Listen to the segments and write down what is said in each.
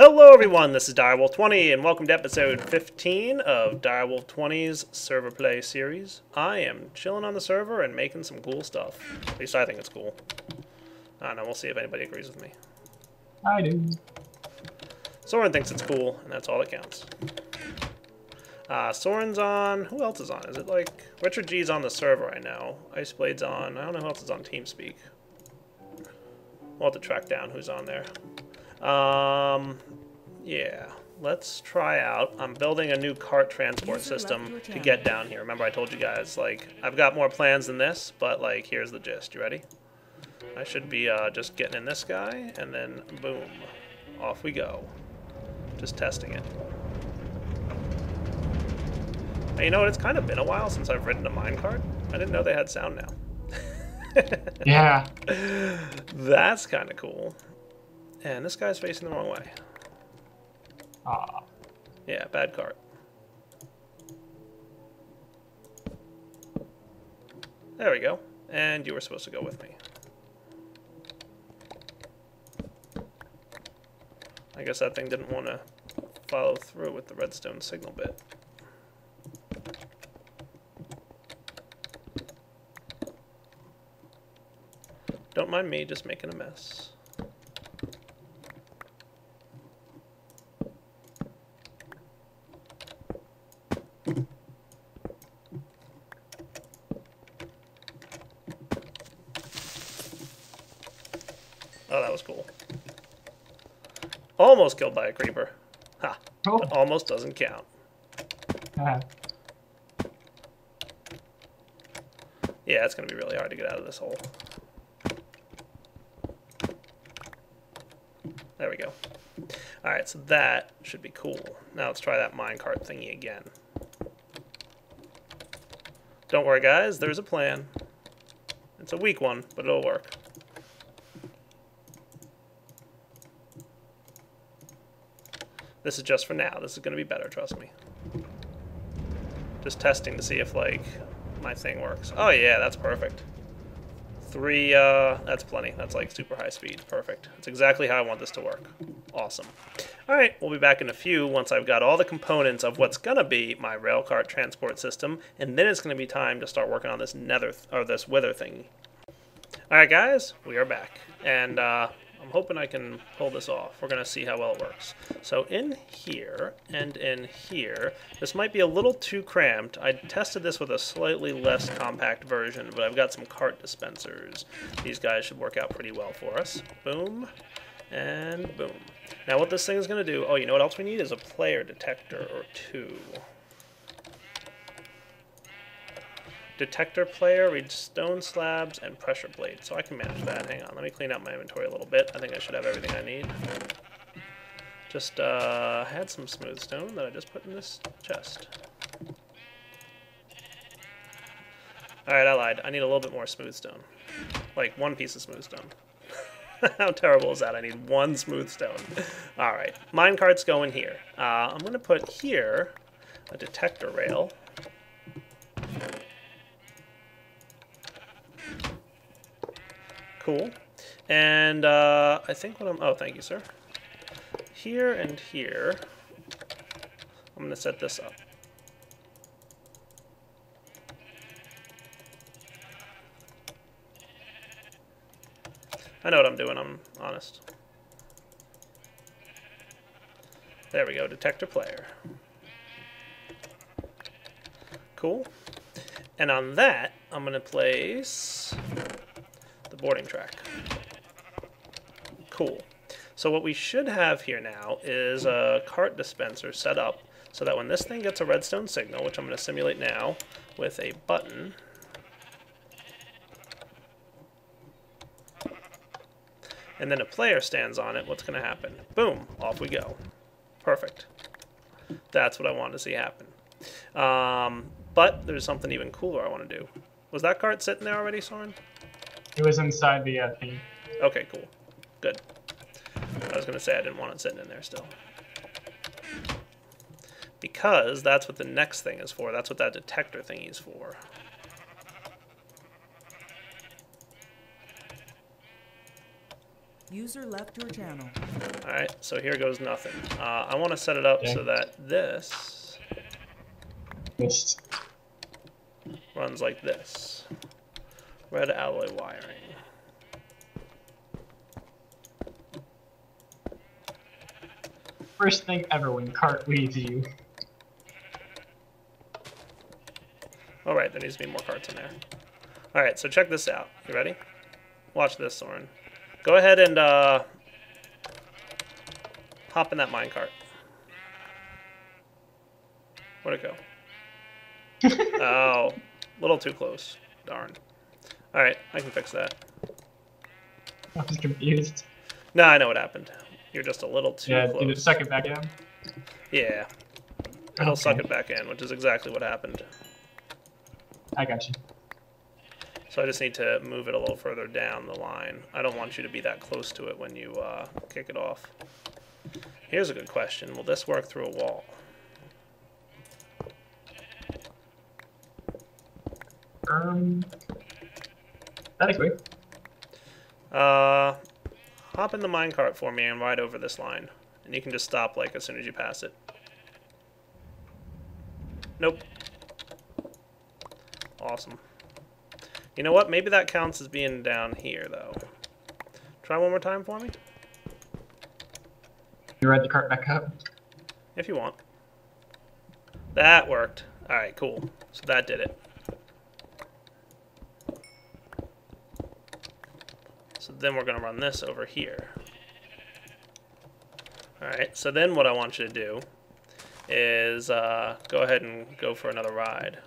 Hello everyone, this is Direwolf20 and welcome to episode 15 of Direwolf20's server play series. I am chilling on the server and making some cool stuff. At least I think it's cool. I don't know, we'll see if anybody agrees with me. I do. Soren thinks it's cool, and that's all that counts. Soren's on. Who else is on? Is it like Richard G's on the server right now? Iceblade's on. I don't know who else is on TeamSpeak. We'll have to track down who's on there. Yeah, let's try out. I'm building a new cart transport system to get down here. Remember I told you guys, like, I've got more plans than this, but, like, here's the gist. You ready? I should be, just getting in this guy, and then, boom, off we go. Just testing it. Hey, you know what? It's kind of been a while since I've ridden a minecart. I didn't know they had sound now. Yeah. That's kind of cool. And this guy's facing the wrong way. Aw. Yeah, bad cart. There we go. And you were supposed to go with me. I guess that thing didn't want to follow through with the redstone signal bit. Don't mind me just making a mess. Oh, that was cool. Almost killed by a creeper. Ha. Oh. But almost doesn't count. Yeah, it's going to be really hard to get out of this hole. There we go. Alright, so that should be cool. Now let's try that minecart thingy again. Don't worry, guys. There's a plan. It's a weak one, but it'll work. This is just for now. This is going to be better, trust me. Just testing to see if, like, my thing works. Oh, yeah, that's perfect. 3, that's plenty. That's, like, super high speed. Perfect. That's exactly how I want this to work. Awesome. Alright, we'll be back in a few once I've got all the components of what's going to be my railcart transport system, and then it's going to be time to start working on this this wither thing. Alright, guys, we are back. And, I'm hoping I can pull this off. We're going to see how well it works. So in here and in here, this might be a little too cramped. I tested this with a slightly less compact version, but I've got some cart dispensers. These guys should work out pretty well for us. Boom, and boom. Now what this thing is going to do, oh, you know what else we need is a player detector or two. Detector player reads stone slabs and pressure plates, so I can manage that. Hang on, let me clean out my inventory a little bit. I think I should have everything I need. Just had some smooth stone that I just put in this chest. Alright, I lied. I need a little bit more smooth stone. Like, one piece of smooth stone. How terrible is that? I need one smooth stone. Alright, minecart's going here. I'm going to put here a detector rail. Cool. And I think what oh, thank you, sir. Here and here, I'm going to set this up. I know what I'm doing, I'm honest. There we go, detector player. Cool. And on that, I'm going to place the boarding track. Cool. So what we should have here now is a cart dispenser set up so that when this thing gets a redstone signal, which I'm going to simulate now with a button, and then a player stands on it, what's going to happen? Boom, off we go. Perfect. That's what I wanted to see happen. But there's something even cooler I want to do. Was that cart sitting there already, Soren? It was inside the thing. Okay, cool. Good. I was going to say I didn't want it sitting in there still. Because that's what the next thing is for. That's what that detector thingy is for. User left your channel. Alright, so here goes nothing. I want to set it up Okay. so that this Missed. runs like this. Red alloy wiring. First thing ever when cart leaves you. Alright, there needs to be more carts in there. Alright, so check this out. You ready? Watch this, Soren. Go ahead and hop in that minecart. Where'd it go? Oh, a little too close. Darn. Alright, I can fix that. I was confused. No, I know what happened. You're just a little too Yeah, close. did it suck it back in? Yeah. It'll Okay. suck it back in, which is exactly what happened. I got you. So I just need to move it a little further down the line. I don't want you to be that close to it when you kick it off. Here's a good question. Will this work through a wall? That quick. Hop in the minecart for me and ride over this line. And you can just stop like as soon as you pass it. Nope. Awesome. You know what? Maybe that counts as being down here, though. Try one more time for me, You ride the cart back up. if you want. That worked. Alright, cool. So that did it. So then we're going to run this over here. Alright, so then what I want you to do is go ahead and go for another ride.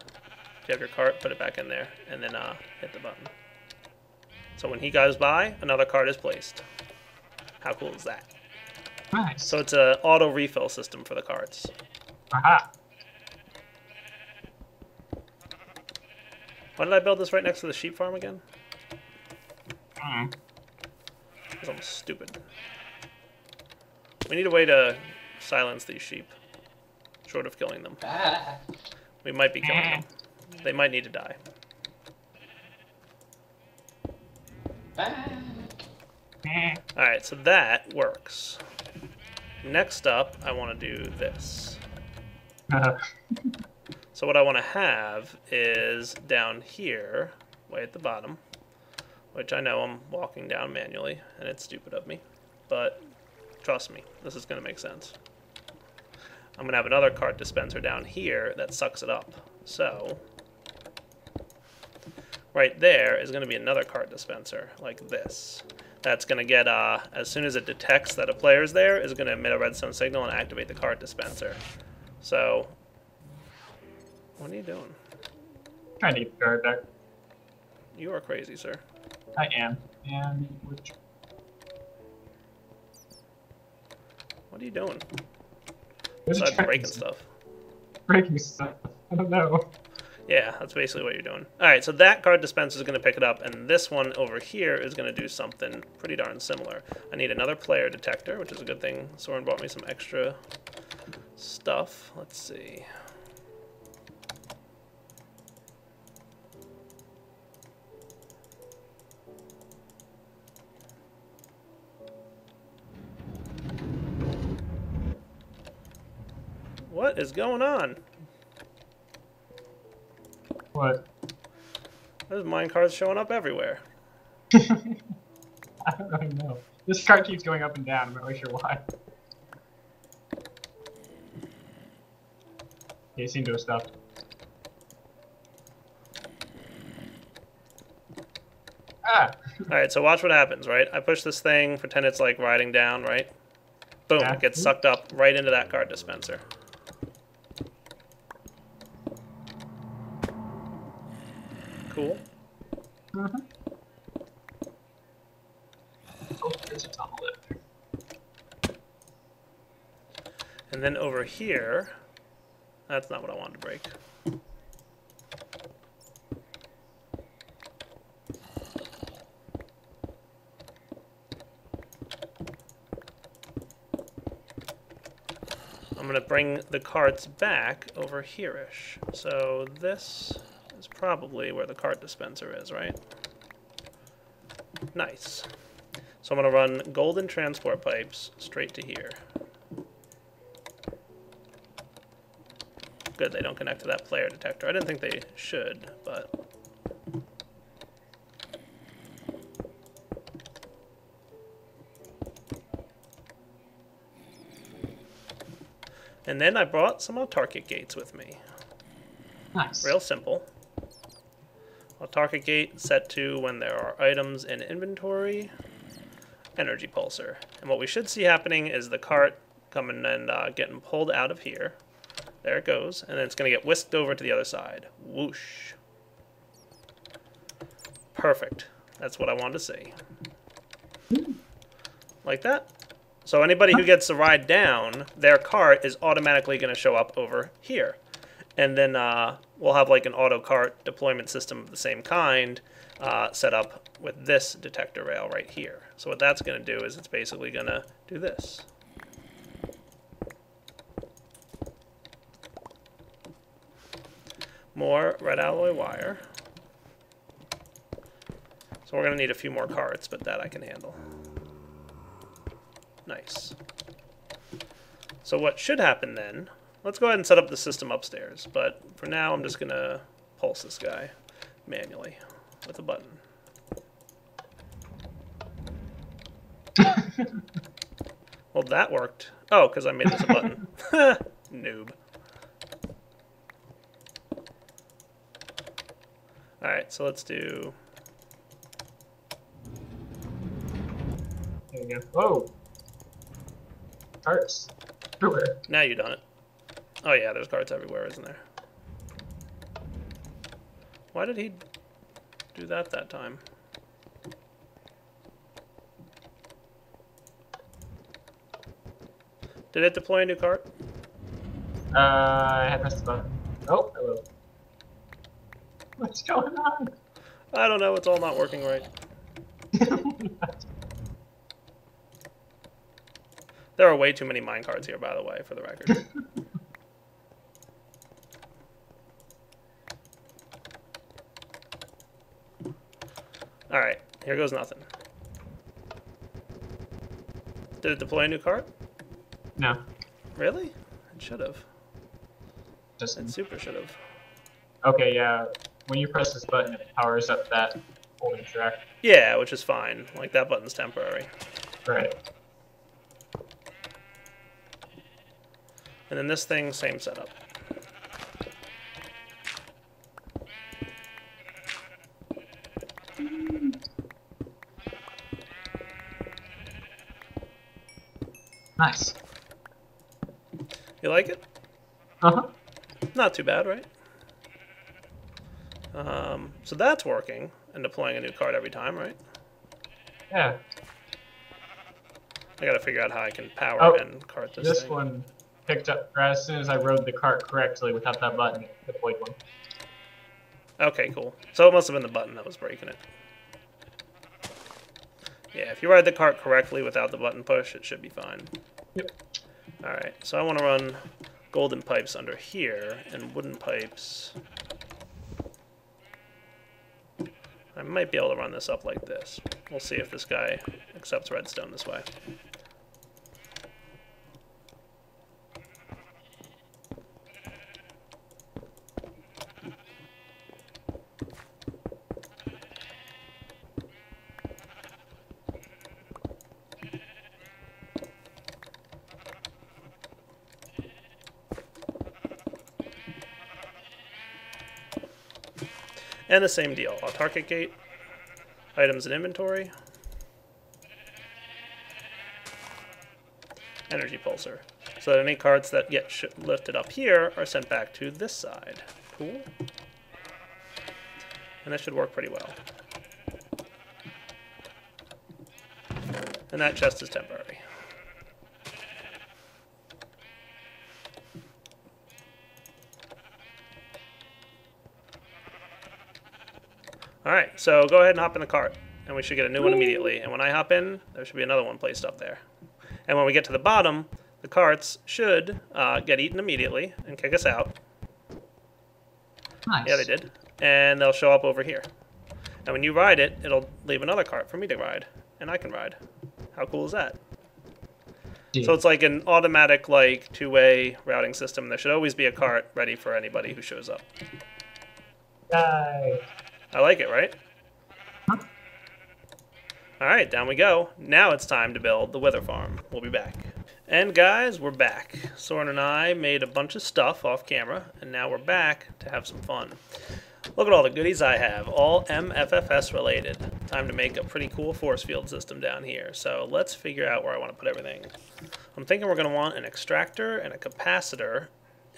If you have your cart, put it back in there, and then hit the button. So when he goes by, another cart is placed. How cool is that? Nice. So it's an auto refill system for the carts. Aha. Why did I build this right next to the sheep farm again? Mm. Because I'm stupid. We need a way to silence these sheep. Short of killing them. We might be killing them. They might need to die. Alright, so that works. Next up, I want to do this. So what I want to have is down here, way at the bottom, which I know I'm walking down manually, and it's stupid of me, but trust me, this is going to make sense. I'm going to have another cart dispenser down here that sucks it up. So right there is going to be another cart dispenser, like this. That's going to get, as soon as it detects that a player's there, is going to emit a redstone signal and activate the cart dispenser. So, what are you doing? Trying to get the cart back. You are crazy, sir. I am. And which What are you doing? There's a Besides track breaking that's stuff. breaking stuff. I don't know. Yeah, that's basically what you're doing. Alright, so that card dispenser is going to pick it up, and this one over here is going to do something pretty darn similar. I need another player detector, which is a good thing. Soren bought me some extra stuff. Let's see. What is going on? What? There's minecarts showing up everywhere. I don't really know. This cart keeps going up and down. I'm not really sure why. Yeah, it seemed to have stopped. Ah! Alright, so watch what happens, right? I push this thing, pretend it's like riding down, right? Boom, Yeah. it gets sucked up right into that card dispenser. Cool. Mm-hmm. Oh, there's a tunnel there. And then over here, that's not what I wanted to break. I'm going to bring the carts back over here-ish. So this is probably where the cart dispenser is, right? Nice. So I'm going to run golden transport pipes straight to here. Good, they don't connect to that player detector. I didn't think they should, but... And then I brought some autarkic gates with me. Nice. Real simple. Autarkic gate set to when there are items in inventory. Energy pulsar. And what we should see happening is the cart coming and getting pulled out of here. There it goes. And then it's going to get whisked over to the other side. Whoosh. Perfect. That's what I wanted to see. Like that. So anybody who gets the ride down, their cart is automatically going to show up over here. And then we'll have like an auto cart deployment system of the same kind set up with this detector rail right here. So what that's going to do is it's basically going to do this. More red alloy wire. So we're going to need a few more carts, but that I can handle. Nice. So what should happen then, let's go ahead and set up the system upstairs, but for now I'm just going to pulse this guy manually with a button. Well, that worked. Oh, because I made this a button. Noob. Alright, so let's do... There we go. Whoa! Carts everywhere. Now you've done it. Oh yeah, there's carts everywhere, isn't there? Why did he do that time? Did it deploy a new cart? I had pressed the button. Oh, hello. What's going on? I don't know, it's all not working right. There are way too many minecarts here, by the way, for the record. Alright, here goes nothing. Did it deploy a new cart? No. Really? It should have. Just It super should have. okay, yeah. When you press this button, it powers up that holding track. Yeah, which is fine. Like, that button's temporary. Right. And then this thing, same setup. Nice. You like it? Uh-huh. Not too bad, right? So that's working, and deploying a new card every time, right? Yeah. I gotta figure out how I can power and cart this thing. One picked up, or as soon as I rode the cart correctly without that button, it deployed one. Okay, cool. So it must have been the button that was breaking it. Yeah, if you ride the cart correctly without the button push, it should be fine. Yep. Alright, so I want to run golden pipes under here, and wooden pipes... I might be able to run this up like this. We'll see if this guy accepts redstone this way. And the same deal. Autarkic gate, items in inventory, energy pulsar. So that any cards that get lifted up here are sent back to this side. Cool. And that should work pretty well. And that chest is temporary. Alright, so go ahead and hop in the cart, and we should get a new one immediately. And when I hop in, there should be another one placed up there. And when we get to the bottom, the carts should get eaten immediately and kick us out. Nice. Yeah, they did. And they'll show up over here. And when you ride it, it'll leave another cart for me to ride, and I can ride. How cool is that? Yeah. So it's like an automatic, like, two-way routing system. There should always be a cart ready for anybody who shows up. Yay. I like it, right? Huh? Alright, down we go. Now it's time to build the wither farm. We'll be back. And guys, we're back. Soren and I made a bunch of stuff off camera, and now we're back to have some fun. Look at all the goodies I have, all MFFS related. Time to make a pretty cool force field system down here. So let's figure out where I want to put everything. I'm thinking we're going to want an extractor and a capacitor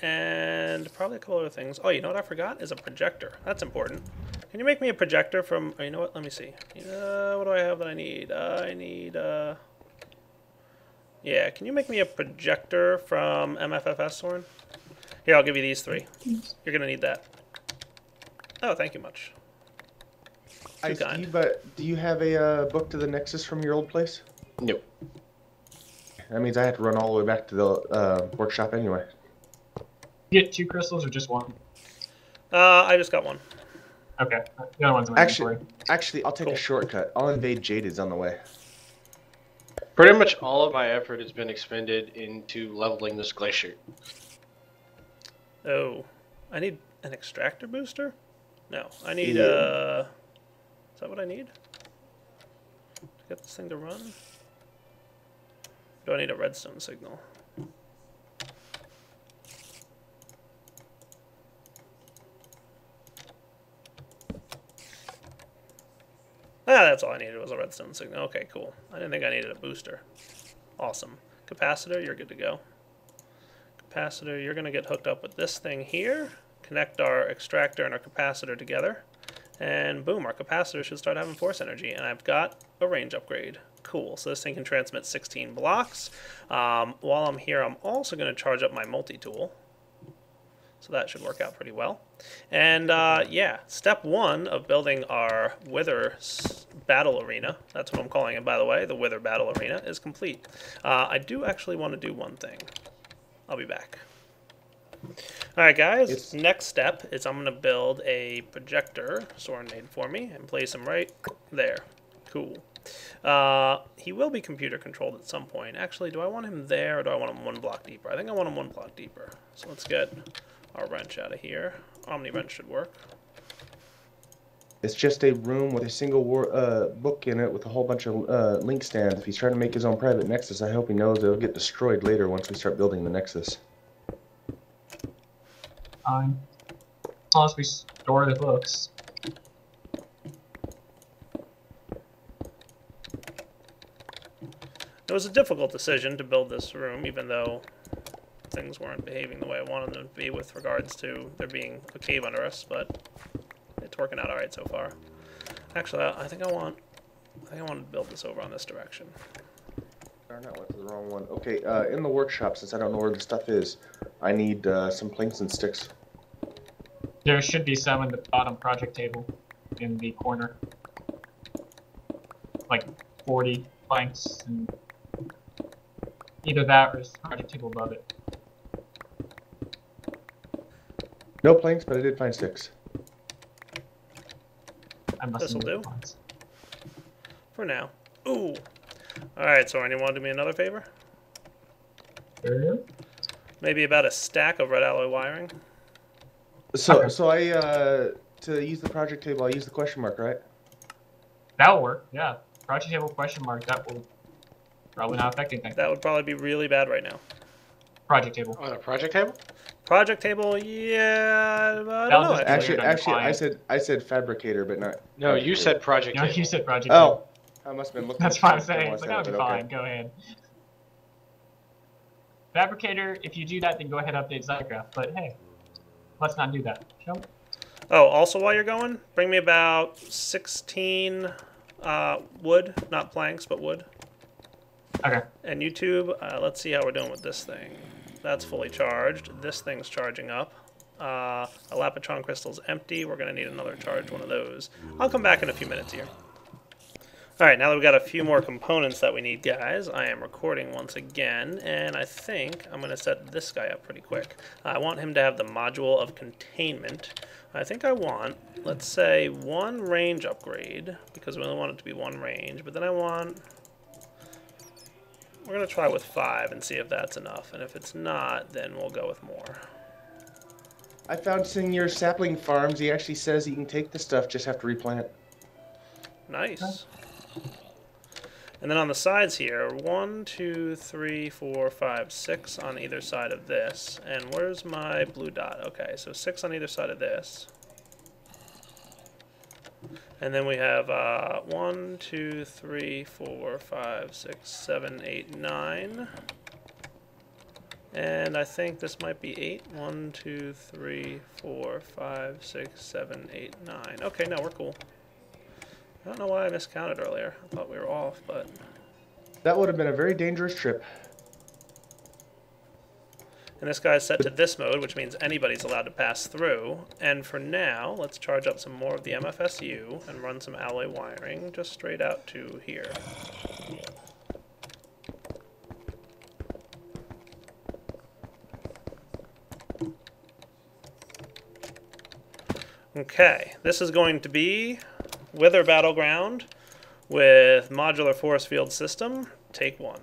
and probably a couple other things. Oh, you know what I forgot? Is a projector. That's important. Can you make me a projector from... Oh, you know what? Let me see. What do I have that I need? I need... Yeah, can you make me a projector from MFFS, Soren? Here, I'll give you these 3. You're going to need that. Oh, thank you much. I see, but do you have a book to the Nexus from your old place? Nope. That means I have to run all the way back to the workshop anyway. You get 2 crystals or just 1? I just got 1. Okay. The other one's in my inventory. Actually, I'll take a shortcut. I'll invade Jaded's on the way. Pretty much all of my effort has been expended into leveling this glacier. Oh, I need an extractor booster? No, I need, Yeah. Is that what I need? To get this thing to run? Do I need a redstone signal? Ah, that's all I needed was a redstone signal. Okay, cool. I didn't think I needed a booster. Awesome. Capacitor, you're good to go. Capacitor, you're going to get hooked up with this thing here. Connect our extractor and our capacitor together. And boom, our capacitor should start having force energy. And I've got a range upgrade. Cool. So this thing can transmit 16 blocks. While I'm here, I'm also going to charge up my multi-tool. So that should work out pretty well. And yeah, step 1 of building our Wither Battle Arena, that's what I'm calling it, by the way, the Wither Battle Arena, is complete. I do actually want to do one thing. I'll be back. Alright guys, next step is I'm going to build a projector Soren made for me and place him right there. Cool. He will be computer controlled at some point. Actually, do I want him there or do I want him 1 block deeper? I think I want him 1 block deeper. So let's get our wrench out of here. Omni wrench should work. It's just a room with a single book in it with a whole bunch of link stands. If he's trying to make his own private Nexus, I hope he knows it'll get destroyed later once we start building the Nexus. Fine. Unless we store the books. It was a difficult decision to build this room, even though things weren't behaving the way I wanted them to be with regards to there being a cave under us, but it's working out alright so far. Actually, I think I want to build this over on this direction. Darn, I went to the wrong one. Okay, in the workshop, since I don't know where the stuff is, I need some planks and sticks. There should be some in the bottom project table in the corner. Like 40 planks and either that or just project table above it. No planks, but I did find sticks. I must This'll have do. For now. Ooh! Alright, so anyone want to do me another favor? Sure. Maybe about a stack of red alloy wiring? So to use the project table, I use the question mark, right? That'll work, yeah. Project table question mark, that will probably not affect anything. That would probably be really bad right now. Project table. On a project table? Project table, yeah, I don't know. Just- Actually, I said fabricator, but not. No, you said project No, table. you said project Oh, table. I must have been looking. That's at what I'm the saying. one It's like, I that'll said, be but okay. fine, go ahead. Fabricator, if you do that, then go ahead and update Zygraph. But hey, let's not do that. Shall we? Oh, also while you're going, bring me about 16 wood, not planks, but wood. Okay. And YouTube, let's see how we're doing with this thing. That's fully charged. This thing's charging up. A Lapatron crystal's empty. We're going to need another charged one of those. I'll come back in a few minutes here. Alright, now that we've got a few more components that we need, guys, I am recording once again, and I think I'm going to set this guy up pretty quick. I want him to have the module of containment. I think I want, let's say, 1 range upgrade, because we only want it to be 1 range, but then I want We're going to try with 5 and see if that's enough. And if it's not, then we'll go with more. I found Senior Sapling Farms. He actually says you can take the stuff, just have to replant. Nice. And then on the sides here, 1, 2, 3, 4, 5, 6 on either side of this. And where's my blue dot? Okay, so 6 on either side of this. And then we have 1, 2, 3, 4, 5, 6, 7, 8, 9. And I think this might be 8. 1, 2, 3, 4, 5, 6, 7, 8, 9. Okay, no, we're cool. I don't know why I miscounted earlier. I thought we were off, but... That would have been a very dangerous trip. And this guy's set to this mode, which means anybody's allowed to pass through. And for now, let's charge up some more of the MFSU and run some alloy wiring just straight out to here. Okay, this is going to be Wither Battleground with modular force field system. Take 1.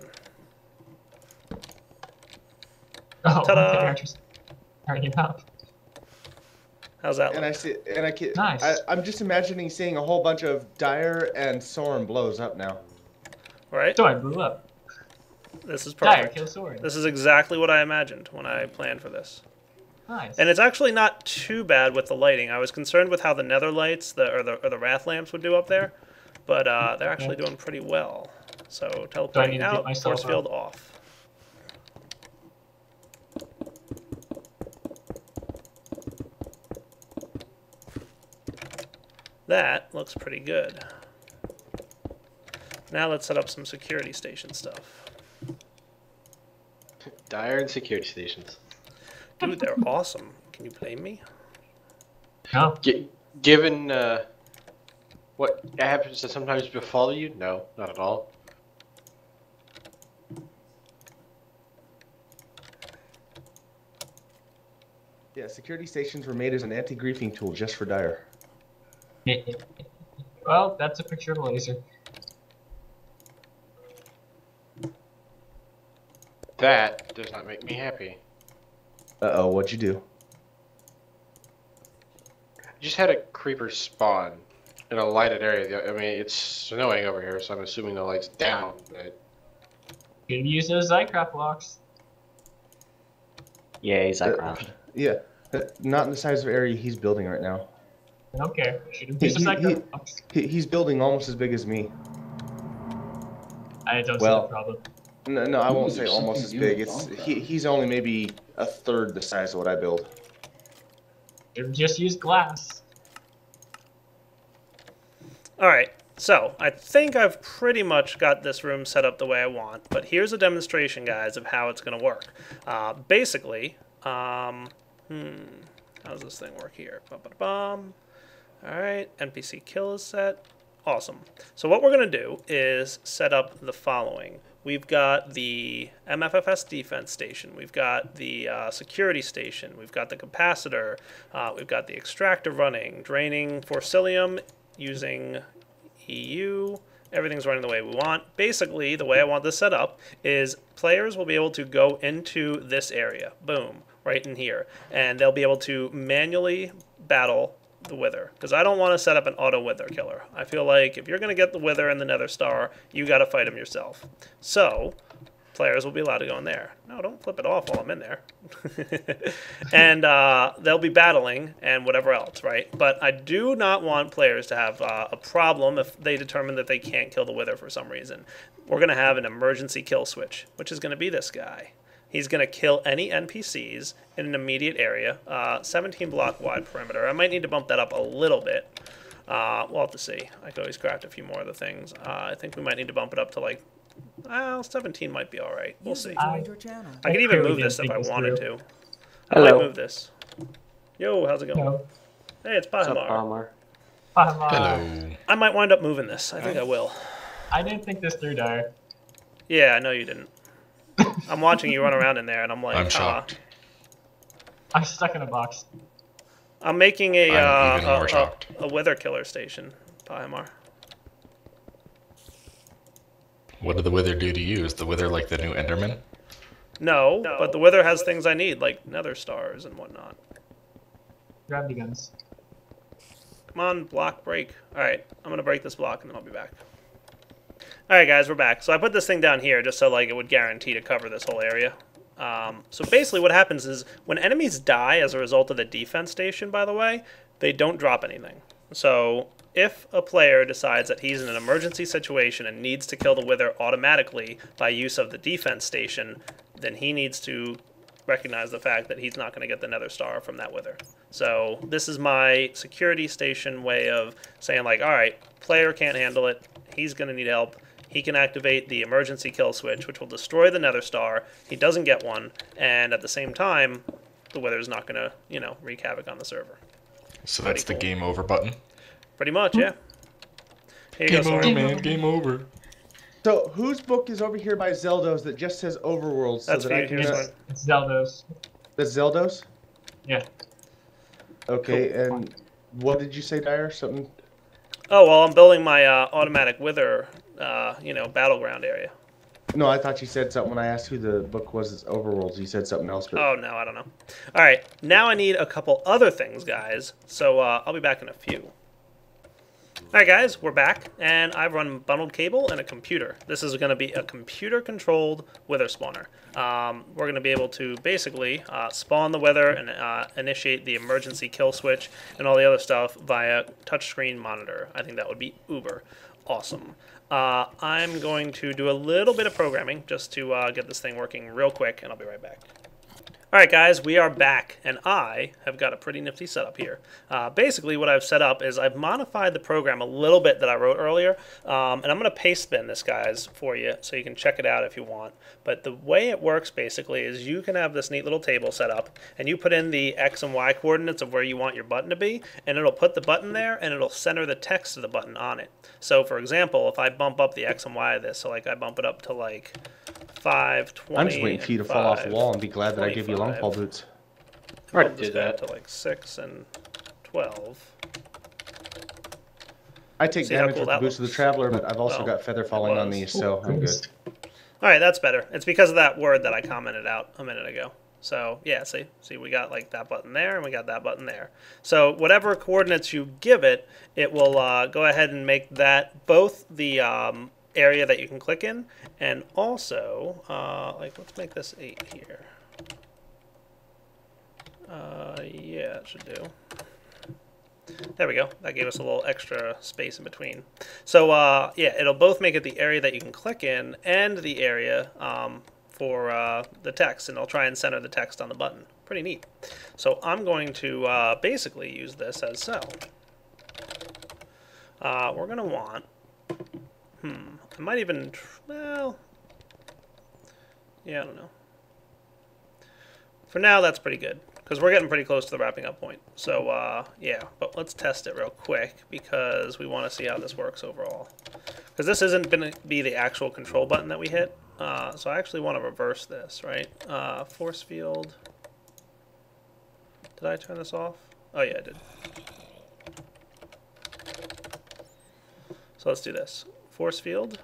Oh, Ta-da! Turning up. How's that And look? Nice. I'm just imagining seeing a whole bunch of Dire and Soren blows up now. Right? So I blew up. This is Dire, perfect. kill sword. This is exactly what I imagined when I planned for this. Nice. And it's actually not too bad with the lighting. I was concerned with how the nether lights, or the wrath lamps would do up there, but they're actually doing pretty well. So teleporting to get out, myself force field off. That looks pretty good. Now let's set up some security station stuff. Dire and security stations. Dude, they're awesome. Can you blame me? No. Given what happens to sometimes befall you, no, not at all. Yeah, security stations were made as an anti-griefing tool just for Dire. Well, that's a picture of a laser. That does not make me happy. Uh-oh, what'd you do? I just had a creeper spawn in a lighted area. I mean, it's snowing over here, so I'm assuming the light's down. But... You can use those Zycraft blocks. Yay, Zycraft. Yeah, not in the size of area he's building right now. I don't care. Shoot him. Use the Zycraft blocks. He's building almost as big as me. I don't see the problem. No, I won't say almost as big. He's only maybe a third the size of what I build. Just use glass. Alright, so I think I've pretty much got this room set up the way I want, but here's a demonstration, guys, of how it's going to work. Basically, how does this thing work here? Alright, NPC kill is set. Awesome. So what we're going to do is set up the following. We've got the MFFS defense station, we've got the security station, we've got the capacitor, we've got the extractor running, draining Forcilium using EU, everything's running the way we want. Basically, the way I want this set up is players will be able to go into this area, boom, right in here, and they'll be able to manually battle the Wither, because I don't want to set up an auto Wither killer. I feel like if you're going to get the Wither and the Nether Star, you got to fight him yourself. So, players will be allowed to go in there. No, don't flip it off while I'm in there. And they'll be battling and whatever else, right? But I do not want players to have a problem if they determine that they can't kill the Wither for some reason. We're going to have an emergency kill switch, which is going to be this guy. He's going to kill any NPCs in an immediate area, 17 block wide perimeter. I might need to bump that up a little bit. We'll have to see. I could always craft a few more of the things. I think we might need to bump it up to like, 17 might be all right. We'll see. I could even move this if I wanted to. I might move this. Yo, how's it going? Hello. Hey, it's What's up, Pahimar. Palmer? Hello. I might wind up moving this. I think I will. I didn't think this through, Dire. Yeah, I know you didn't. I'm watching you run around in there, and I'm like, I'm shocked. I'm stuck in a box. I'm making a I'm even more shocked. a Wither killer station, Pahimar. What did the Wither do to you? Is the Wither like the new Enderman? No, but the Wither has things I need, like nether stars and whatnot. Gravity guns. Come on, block break. Alright, I'm going to break this block and then I'll be back. Alright guys, we're back. So I put this thing down here just so like it would guarantee to cover this whole area. So basically what happens is when enemies die as a result of the defense station, by the way, they don't drop anything. So if a player decides that he's in an emergency situation and needs to kill the Wither automatically by use of the defense station, then he needs to recognize the fact that he's not going to get the nether star from that Wither. So this is my security station way of saying like, alright, player can't handle it, he's going to need help. He can activate the emergency kill switch, which will destroy the nether star. He doesn't get one, and at the same time, the Wither's not going to, you know, wreak havoc on the server. So that's the game over button? Pretty much, yeah. Here you Game go, over, Soren. man. Game over. So whose book is over here by Zeldos that just says Overworld so That's that for I you. can... Here's one. It's Zeldos. That's Zeldos? Yeah. Okay, and what did you say, Dyer? Something... Oh, well, I'm building my automatic Wither, you know, battleground area. No, I thought you said something when I asked who the book was. It's Overworlds. You said something else. But... Oh, no, I don't know. All right, now I need a couple other things, guys. So I'll be back in a few. All right, guys, we're back, and I've run bundled cable and a computer. This is going to be a computer-controlled Wither spawner. We're going to be able to basically spawn the Wither and initiate the emergency kill switch and all the other stuff via touchscreen monitor. I think that would be uber awesome. I'm going to do a little bit of programming just to get this thing working real quick, and I'll be right back. Alright guys, we are back, and I have got a pretty nifty setup here. Basically what I've set up is I've modified the program a little bit that I wrote earlier, and I'm going to paste spin this, guys, for you, so you can check it out if you want. But the way it works, basically, is you can have this neat little table set up, and you put in the X and Y coordinates of where you want your button to be, and it'll put the button there, and it'll center the text of the button on it. So, for example, if I bump up the X and Y of this, so like I bump it up to like 520. I'm just waiting for you to fall off the wall and be glad that I gave you long pole boots. I I'll just did go that. to like 6 and 12. I take See how damage cool with the that boots of the looks? Traveler, but I've also Well, got feather falling on was. these, so I'm good. Alright, that's better. It's because of that word that I commented out a minute ago. So, yeah, see, we got like that button there, and we got that button there. So, whatever coordinates you give it, it will go ahead and make that both the area that you can click in, and also, like, let's make this 8 here. Yeah, it should do. There we go. That gave us a little extra space in between. So, yeah, it'll both make it the area that you can click in and the area for the text, and I'll try and center the text on the button. Pretty neat. So I'm going to basically use this as so. We're going to want... I might even... Well... Yeah, I don't know. For now, that's pretty good, because we're getting pretty close to the wrapping up point. So, yeah, but let's test it real quick, because we want to see how this works overall. Because this isn't going to be the actual control button that we hit, so I actually want to reverse this, right? Force field. Did I turn this off? Oh, yeah, I did. So let's do this. Force field.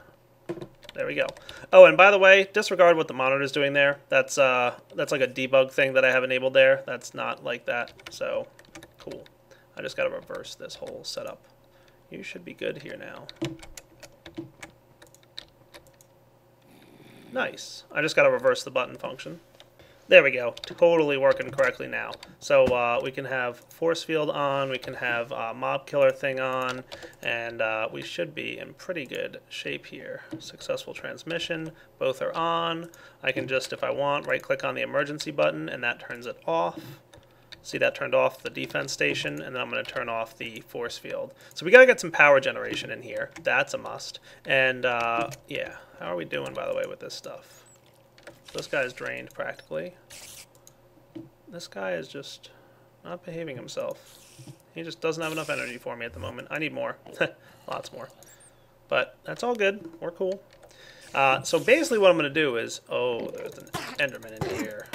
There we go. Oh, and by the way, disregard what the monitor is doing there. That's like a debug thing that I have enabled there. That's not like that. So, cool. I just got to reverse this whole setup. You should be good here now. Nice. I just got to reverse the button function. There we go. Totally working correctly now. So we can have force field on, we can have mob killer thing on, and we should be in pretty good shape here. Successful transmission, both are on. I can just, if I want, right click on the emergency button and that turns it off. See, that turned off the defense station, and then I'm going to turn off the force field. So we got to get some power generation in here. That's a must. And yeah, how are we doing, by the way, with this stuff? This guy's drained practically. This guy is just not behaving himself. He just doesn't have enough energy for me at the moment. I need more. Lots more. But that's all good. We're cool. So basically what I'm going to do is... Oh, there's an Enderman in here.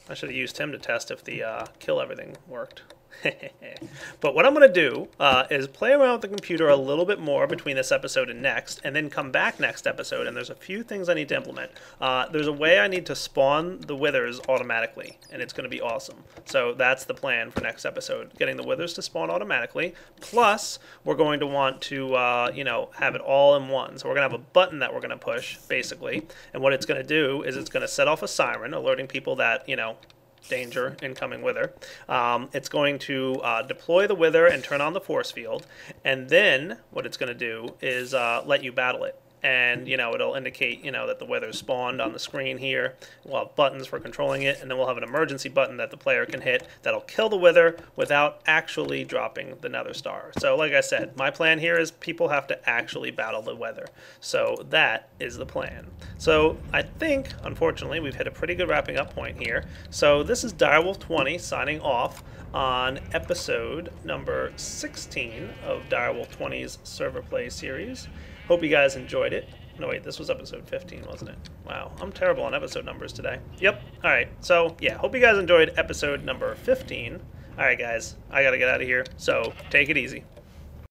I should have used him to test if the kill everything worked. But what I'm going to do is play around with the computer a little bit more between this episode and next, and then come back next episode, and there's a few things I need to implement. There's a way I need to spawn the withers automatically, and it's going to be awesome. So that's the plan for next episode, getting the withers to spawn automatically. Plus, we're going to want to, you know, have it all in one. So we're going to have a button that we're going to push, basically, and what it's going to do is it's going to set off a siren, alerting people that, you know, danger, incoming wither. It's going to deploy the wither and turn on the force field, and then what it's going to do is let you battle it. And, you know, it'll indicate, you know, that the wither spawned on the screen here. We'll have buttons for controlling it, and then we'll have an emergency button that the player can hit that'll kill the wither without actually dropping the nether star. So, like I said, my plan here is people have to actually battle the wither. So that is the plan. So I think, unfortunately, we've hit a pretty good wrapping up point here. So this is Direwolf20 signing off on episode number 16 of Direwolf20's Server Play series. Hope you guys enjoyed it. No, wait, this was episode 15, wasn't it? Wow, I'm terrible on episode numbers today. Yep, alright, so, yeah, hope you guys enjoyed episode number 15. Alright, guys, I gotta get out of here, so take it easy.